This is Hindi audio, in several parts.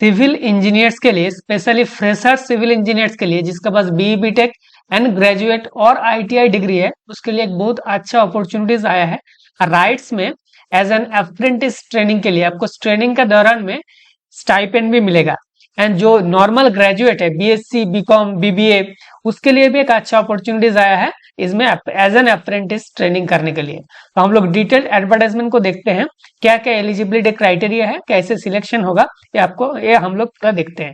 सिविल इंजीनियर्स के लिए, स्पेशली फ्रेशर सिविल इंजीनियर्स के लिए जिसके पास बी बीटेक एंड ग्रेजुएट और आईटीआई डिग्री है, उसके लिए एक बहुत अच्छा अपॉर्चुनिटीज आया है राइट्स में। एज एन अप्रेंटिस ट्रेनिंग के लिए आपको ट्रेनिंग के दौरान में स्टाइपेंड भी मिलेगा। एंड जो नॉर्मल ग्रेजुएट है, बीएससी, बीकॉम, बीबीए, उसके लिए भी एक अच्छा अपॉर्चुनिटीज आया है इसमें एज एन अप्रेंटिस ट्रेनिंग करने के लिए। तो हम लोग डिटेल्ड एडवर्टाइजमेंट को देखते हैं, क्या क्या एलिजिबिलिटी क्राइटेरिया है, कैसे सिलेक्शन होगा, ये हम लोग पूरा देखते हैं।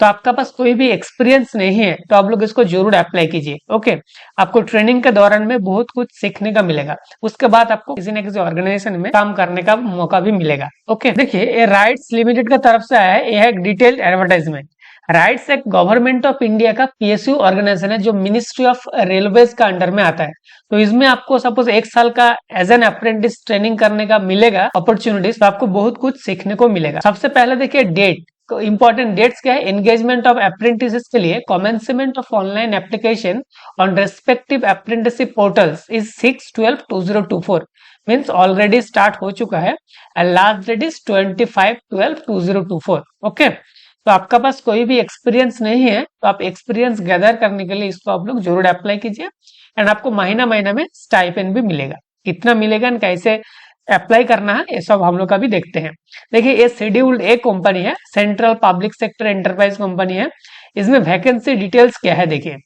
तो आपका पास कोई भी एक्सपीरियंस नहीं है तो आप लोग इसको जरूर अप्लाई कीजिए। ओके, आपको ट्रेनिंग के दौरान में बहुत कुछ सीखने का मिलेगा, उसके बाद आपको किसी न किसी ऑर्गेनाइजेशन में काम करने का मौका भी मिलेगा। ओके, देखिए ये राइट्स लिमिटेड की तरफ से आया है, यह एक डिटेल्ड एडवर्टाइजमेंट। राइट्स एक गवर्नमेंट ऑफ इंडिया का पीएसयू ऑर्गेनाइजेशन है जो मिनिस्ट्री ऑफ रेलवेज का अंडर में आता है। तो इसमें आपको सपोज 1 साल का एज एन अप्रेंटिस ट्रेनिंग करने का मिलेगा अपॉर्चुनिटीज, तो आपको बहुत कुछ सीखने को मिलेगा। सबसे पहले देखिए डेट, इंपॉर्टेंट डेट्स क्या है। एंगेजमेंट ऑफ अप्रेंटिसेस के लिए commencement of online application on respective apprenticeship portals is 6/12/2024, means already start हो चुका है and last date is 25/12/2024। Okay, तो आपका पास कोई भी एक्सपीरियंस नहीं है तो आप एक्सपीरियंस गैदर करने के लिए इसको आप लोग जरूर अप्लाई कीजिए। एंड आपको महीना महीना में स्टाइपेंड भी मिलेगा, कितना मिलेगा एंड कैसे अप्लाई करना है ये सब हम लोग का भी देखते हैं। देखिए ये शेड्यूल्ड ए कंपनी है, central public sector enterprise company है। इसमें वैकेंसी डिटेल्स क्या है, देखिए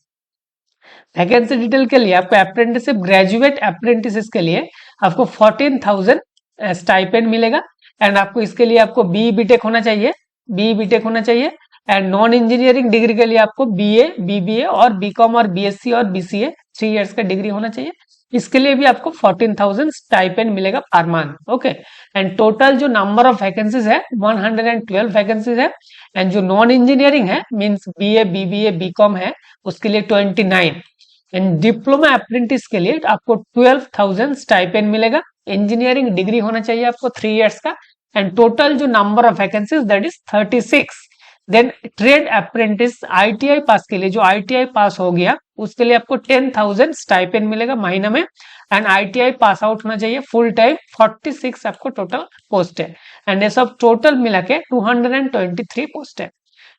वैकेंसी डिटेल के लिए आपको अप्रेंटिसशिप, ग्रेजुएट अप्रेंटिस के लिए आपको 14,000 स्टाइपेंड मिलेगा। एंड आपको इसके लिए आपको बी बीटेक होना चाहिए, एंड नॉन इंजीनियरिंग डिग्री के लिए आपको बीए, बीबीए और बीकॉम और बीएससी और बीसीए 3 इयर्स का डिग्री होना चाहिए। इसके लिए भी आपको 14,000 स्टाइपेंड मिलेगा per month. Okay, and total जो नंबर ऑफ वैकेंसीज है 112 वैकेंसीज है। एंड जो नॉन इंजीनियरिंग है मींस बीए, बीबीए, बीकॉम है, उसके लिए 29। एंड डिप्लोमा अप्रेंटिस के लिए आपको 12,000 स्टाइपेंड मिलेगा। इंजीनियरिंग डिग्री होना चाहिए आपको 3 इयर्स का। एंड टोटल जो number of vacancies that is 36। Then trade apprentice ITI pass के लिए, जो आईटीआई पास हो गया उसके लिए आपको 10,000 स्टाइपेंड मिलेगा महीना में। एंड आईटीआई पास आउट होना चाहिए फुल टाइम। 46 आपको टोटल पोस्ट है एंड ये सब टोटल मिला के 223 पोस्ट है।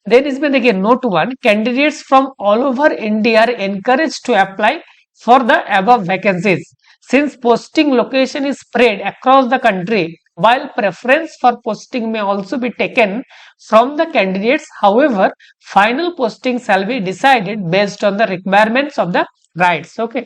देन इसमें देखिए note 1, candidates from all over India are encourage to apply for the above vacancies since posting location is spread across the country, while preference for posting may also be taken from the candidates. However, final posting shall be decided based on the requirements of the rights. Okay,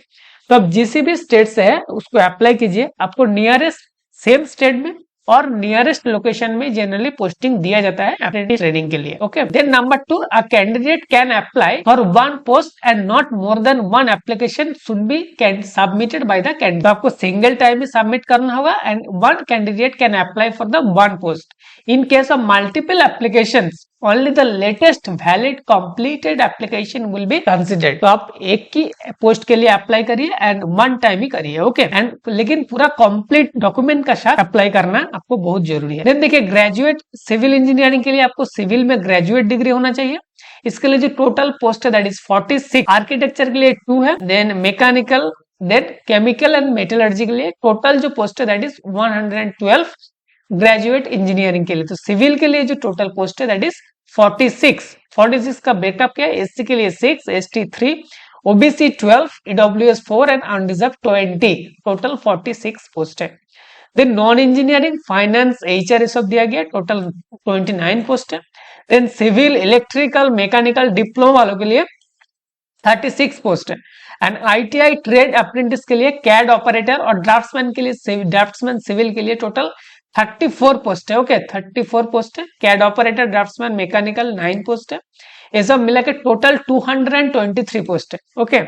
तो अब जिस भी स्टेट से है उसको अप्लाई कीजिए। आपको नियरेस्ट सेम स्टेट में और नियरेस्ट लोकेशन में जनरली पोस्टिंग दिया जाता है अप्रेंटिस ट्रेनिंग के लिए। Okay, then number 2, a candidate can apply for 1 post and not more than 1 application should be submitted by the candidate. आपको सिंगल टाइम में सबमिट करना होगा and 1 candidate can apply for the 1 post. In case of multiple applications only the latest valid completed application will be considered। तो आप एक की पोस्ट के लिए अप्लाई करिए एंड 1 टाइम ही करिए। ओके, एंड लेकिन पूरा कंप्लीट डॉक्यूमेंट का साथ अप्लाई करना आपको बहुत जरूरी है। देन देखिए ग्रेजुएट सिविल इंजीनियरिंग के लिए आपको सिविल में ग्रेजुएट डिग्री होना चाहिए। इसके लिए जो टोटल पोस्ट है दैट इज 46। आर्किटेक्चर के लिए 2 है। Then mechanical, then chemical and metallurgy के लिए टोटल जो पोस्ट है दैट इज 112। ग्रेजुएट इंजीनियरिंग के लिए, तो सिविल के लिए जो टोटल पोस्ट है दैट इज 46 का ब्रेकअप क्या है, एससी के लिए 6, ST 3, OBC 12, EWS 4 and unreserved 20, total 46 post है। Then non engineering, finance, HR सब दिया गया, टोटल 29 पोस्ट है। Then civil, electrical, mechanical, diploma वालों के लिए 36 पोस्ट है। एंड आईटीआई ट्रेड अप्रेंटिस के लिए कैड ऑपरेटर और ड्राफ्ट्समैन के लिए, ड्राफ्ट्समैन सिविल के लिए टोटल 34 पोस्ट है। ओके, 34 पोस्ट है। CAD operator, draftsman, mechanical 9 post है। ये सब मिला के टोटल 223 पोस्ट है। Okay,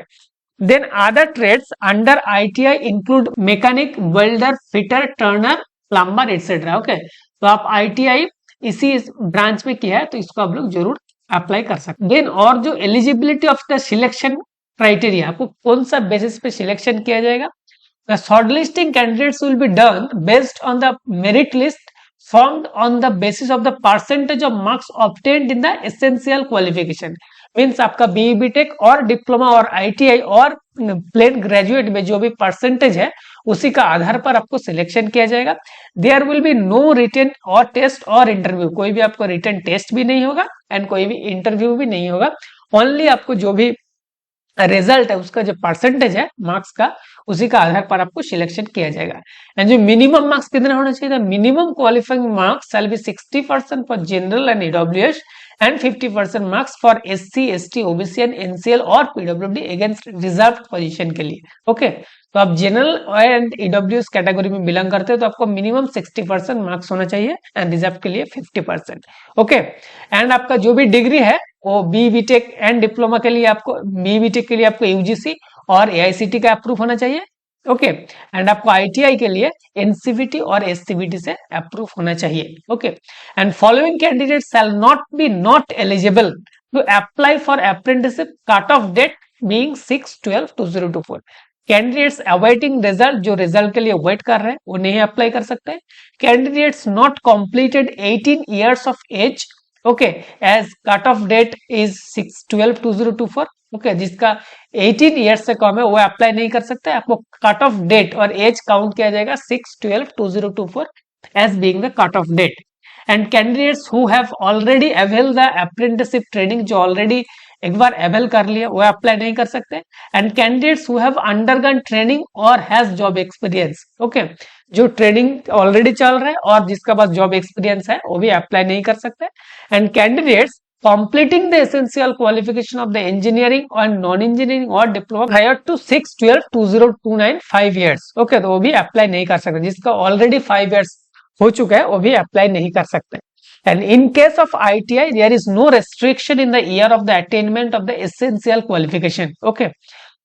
then other trades under ITI include mechanic, welder, fitter, turner, plumber etcetera. Okay, तो आप आईटीआई इसी ब्रांच में किया है तो इसको आप लोग जरूर अप्लाई कर सकते हैं। देन और जो eligibility of the selection criteria, आपको कौन सा बेसिस पे सिलेक्शन किया जाएगा। The shortlisting candidates will be done based on the merit list formed on the basis of the percentage of marks obtained in the essential qualification। Means आपका बीई बीटेक और डिप्लोमा और आईटीआई और प्लेन ग्रेजुएट में जो भी परसेंटेज है उसी का आधार पर आपको सिलेक्शन किया जाएगा। There will be no written और टेस्ट और इंटरव्यू, कोई भी आपको रिटन टेस्ट भी नहीं होगा एंड कोई भी इंटरव्यू भी नहीं होगा। ओनली आपको जो भी रिजल्ट है उसका जो परसेंटेज है मार्क्स का उसी का आधार पर आपको सिलेक्शन किया जाएगा। एंड जो मिनिमम मार्क्स कितने होना चाहिए, minimum qualifying marks shall be 60% for general and EWS and 50% marks for SC ST OBC and NCL और पीडब्ल्यूडी अगेंस्ट रिजर्व पोजीशन के लिए। ओके, तो आप जनरल एंड ईडब्ल्यूएस कैटेगरी में बिलोंग करते हो तो आपको मिनिमम 60% मार्क्स होना चाहिए एंड रिजर्व के लिए 50%। ओके, एंड आपका जो भी डिग्री है वो बी बीटेक एंड डिप्लोमा के लिए आपको बी बीटेक के लिए आपको यूजीसी और एआईसीटी का अप्रूव होना चाहिए। ओके, एंड आपको आईटीआई के लिए एनसीवीटी और एससीवीटी से अप्रूव होना चाहिए। Okay, and following candidate shall not be not eligible to apply for apprenticeship cut off date being 6/12/2024। Candidates awaiting result, जो रिजल्ट के लिए वेट कर रहे हैं वो नहीं अप्लाई कर सकते। Candidates not completed 18 years of age, okay, age cut off date is 6/12/2024। Okay, जिसका 18 ईयर्स से कम है वो अप्लाई नहीं कर सकते। आपको कट ऑफ डेट और एज काउंट किया जाएगा 6/12/2024 age being the cut off date. And candidates who have already avail the apprenticeship training, जो ऑलरेडी एक बार अवेल कर लिया वो अप्लाई नहीं कर सकते। And candidates who have undergone training और हैज जॉब एक्सपीरियंस, ओके, जो ट्रेनिंग ऑलरेडी चल रहा है और जिसका पास जॉब एक्सपीरियंस है वो भी अप्लाई नहीं कर सकते। And candidates completing the essential qualification of the engineering and non-engineering or diploma prior to 6/12/2029 5 years, okay, तो वो भी अप्लाई नहीं कर सकते। जिसका ऑलरेडी 5 years हो चुका है वो भी अप्लाई नहीं कर सकते। And in case of ITI there is no restriction in the year of the attainment of the essential qualification. Okay,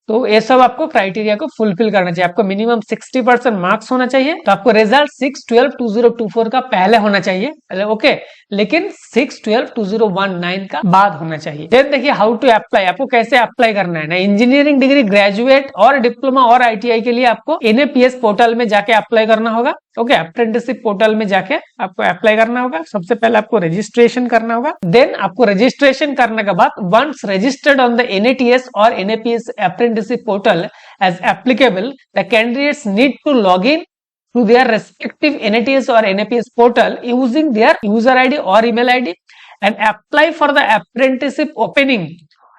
तो ये सब आपको क्राइटेरिया को फुलफिल करना चाहिए। आपको मिनिमम 60% मार्क्स होना चाहिए, तो आपको रिजल्ट 6/12/2024 का पहले होना चाहिए, ओके, लेकिन 6/12/2019 का बाद होना चाहिए। देन देखिए हाउ टू अप्लाई, आपको कैसे अप्लाई करना है ना। इंजीनियरिंग डिग्री ग्रेजुएट और डिप्लोमा और आईटीआई के लिए आपको एनएपीएस पोर्टल में जाके अप्लाई करना होगा। ओके, अप्रेंटिसशिप पोर्टल में जाके आपको अप्लाई करना होगा। सबसे पहले आपको रजिस्ट्रेशन करना होगा। देन आपको रजिस्ट्रेशन करने के बाद once registered on the NATS और NAPS apprenticeship portal as applicable, the candidates need to log in to their respective NATS or NAPS portal using their user ID or email ID and apply for the apprenticeship opening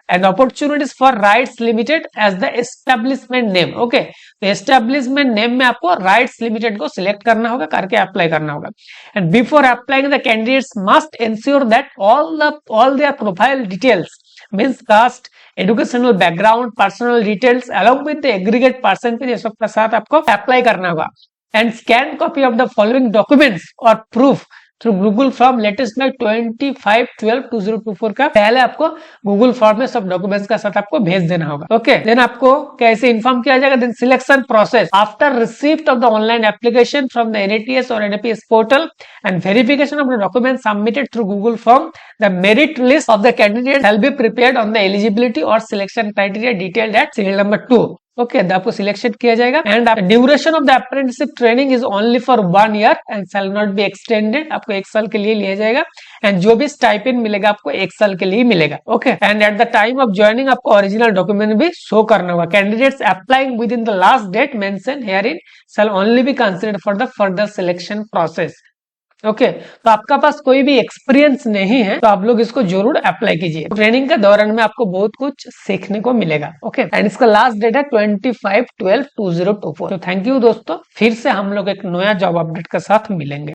and opportunities for Rights Limited as the establishment name। okay, तो establishment name में आपको Rights Limited को select करना होगा, करके अप्लाई करना होगा। and before applying the candidates must ensure that all their profile details means caste, educational background, personal details along with the aggregate percentage ये सब के साथ आपको अप्लाई करना होगा। and scan copy of the following documents or proof through Google Form latest by 25/12/2024 का पहले आपको Google Form में सब डॉक्यूमेंट्स का साथ आपको भेज देना होगा। ओके, देन आपको कैसे इन्फॉर्म किया जाएगा, then selection process after receipt of the online application from the NATS और NAPS portal and verification of the document submitted through Google Form, the merit list of the candidates shall be prepared on the eligibility or selection criteria detailed at serial number 2। Okay, तो आपको सिलेक्शन किया जाएगा। And duration of the apprenticeship training is only for 1 year and shall not be extended, आपको 1 साल के लिए लिया जाएगा। एंड जो भी स्टाइपेंड मिलेगा आपको 1 साल के लिए मिलेगा। Okay, and at the time of joining आपको ओरिजिनल डॉक्यूमेंट भी शो करना होगा। Candidates applying within the last date mentioned herein shall only be considered for the further selection process. Okay, तो आपका पास कोई भी एक्सपीरियंस नहीं है तो आप लोग इसको जरूर अप्लाई कीजिए। ट्रेनिंग के दौरान में आपको बहुत कुछ सीखने को मिलेगा। ओके, एंड इसका लास्ट डेट है 25/12/2024। तो थैंक यू दोस्तों, फिर से हम लोग एक नया जॉब अपडेट के साथ मिलेंगे।